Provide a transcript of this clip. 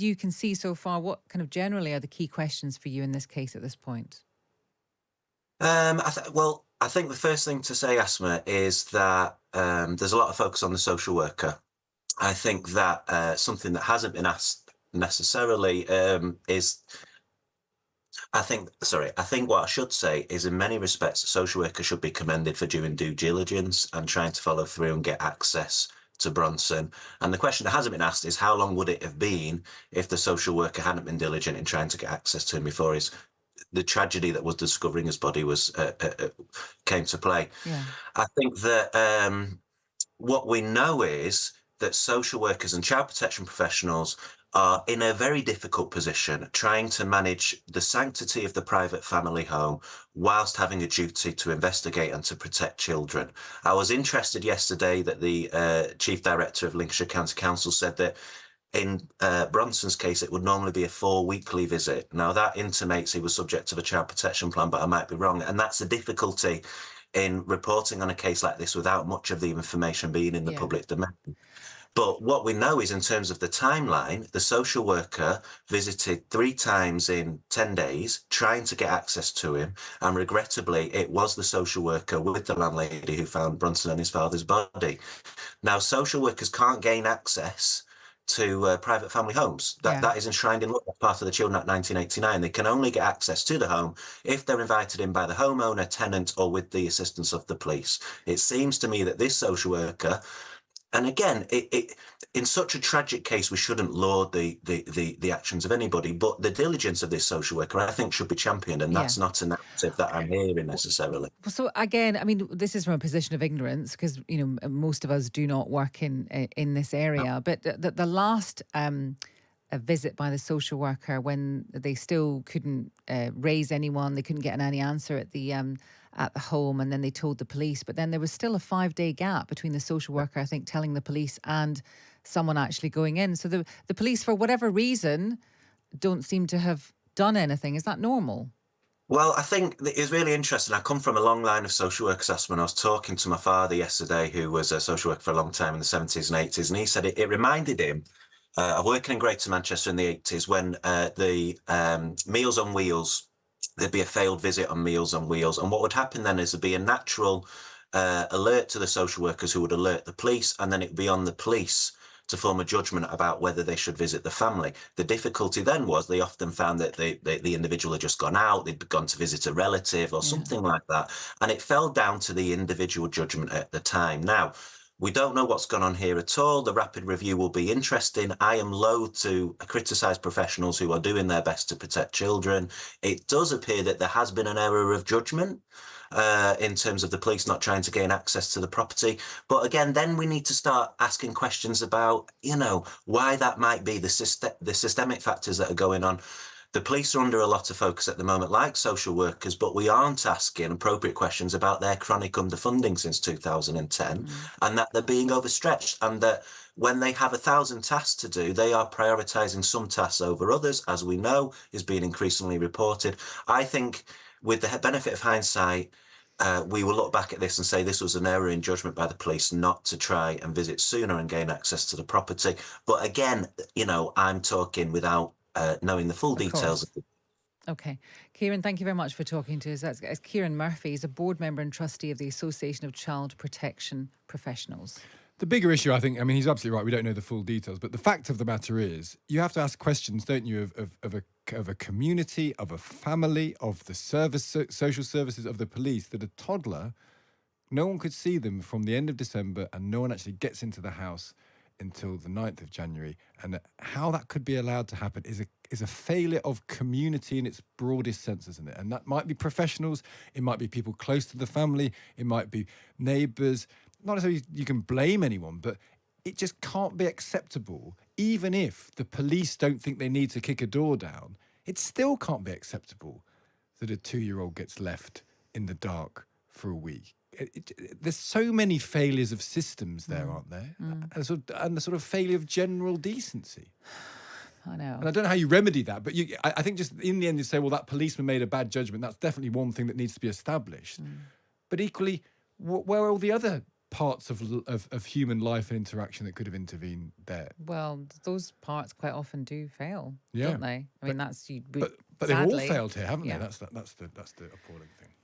as you can see so far, what kind of generally are the key questions for you in this case at this point? I think the first thing to say, Asma, is that there's a lot of focus on the social worker. I think that something that hasn't been asked necessarily is, I think what I should say is in many respects, a social worker should be commended for doing due diligence and trying to follow through and get access to Bronson. And the question that hasn't been asked is how long would it have been if the social worker hadn't been diligent in trying to get access to him before the tragedy that was discovering his body was came to play. Yeah. I think that what we know is that social workers and child protection professionals are in a very difficult position trying to manage the sanctity of the private family home whilst having a duty to investigate and to protect children. I was interested yesterday that the Chief Director of Lincolnshire County Council said that in Bronson's case, it would normally be a 4-weekly visit. Now, that intimates he was subject to the child protection plan, but I might be wrong. And that's a difficulty in reporting on a case like this without much of the information being in the public domain. But what we know is in terms of the timeline, the social worker visited 3 times in 10 days trying to get access to him. And regrettably, it was the social worker with the landlady who found Bronson and his father's body. Now, social workers can't gain access to private family homes. That is enshrined in law, part of the Children Act 1989. They can only get access to the home if they're invited in by the homeowner, tenant, or with the assistance of the police. It seems to me that this social worker, and again, in such a tragic case, we shouldn't laud the actions of anybody, but the diligence of this social worker, I think, should be championed, and that's not a narrative that I'm hearing necessarily. So again, I mean, this is from a position of ignorance because, you know, most of us do not work in this area. But the last a visit by the social worker when they still couldn't raise anyone, they couldn't get any answer at the home, and then they told the police. But then there was still a 5-day gap between the social worker, I think, telling the police and someone actually going in. So the police, for whatever reason, don't seem to have done anything. Is that normal? Well, I think it's really interesting. I come from a long line of social workers, Asma, and I was talking to my father yesterday, who was a social worker for a long time in the 70s and 80s, and he said it reminded him of working in Greater Manchester in the 80s when the Meals on Wheels, there'd be a failed visit on Meals on Wheels. And what would happen then is there'd be a natural alert to the social workers who would alert the police, and then it'd be on the police to form a judgment about whether they should visit the family. The difficulty then was they often found that the individual had just gone out, they'd gone to visit a relative or something like that. And it fell down to the individual judgment at the time. Now, we don't know what's gone on here at all. The rapid review will be interesting. I am loath to criticise professionals who are doing their best to protect children. It does appear that there has been an error of judgment in terms of the police not trying to gain access to the property. But again, then we need to start asking questions about, you know, why that might be, the systemic factors that are going on. The police are under a lot of focus at the moment, like social workers, but we aren't asking appropriate questions about their chronic underfunding since 2010 and that they're being overstretched, and that when they have 1,000 tasks to do, they are prioritising some tasks over others, as we know is being increasingly reported. I think with the benefit of hindsight, we will look back at this and say this was an error in judgment by the police not to try and visit sooner and gain access to the property. But again, you know, I'm talking without knowing the full details. Okay. Ciaran, thank you very much for talking to us. That's Ciaran Murphy. He's a board member and trustee of the Association of Child Protection Professionals. The bigger issue, I think, I mean, he's absolutely right. We don't know the full details, but the fact of the matter is you have to ask questions, don't you, of a community, of a family, of the social services, of the police, that a toddler, no one could see them from the end of December and no one actually gets into the house until the 9th of January. And how that could be allowed to happen is a failure of community in its broadest sense, isn't it? And that might be professionals, it might be people close to the family, it might be neighbours. Not necessarily you can blame anyone, but it just can't be acceptable. Even if the police don't think they need to kick a door down, it still can't be acceptable that a 2-year-old gets left in the dark for a week. There's so many failures of systems there, aren't there? And the sort of failure of general decency. I know. And I don't know how you remedy that, but I think just in the end you say, well, that policeman made a bad judgment. That's definitely one thing that needs to be established. But equally, where are all the other parts of human life and interaction that could have intervened there. Well, those parts quite often do fail, Yeah. don't they? I mean, that's But they've all sadly, failed here, haven't yeah. they? That's the appalling thing.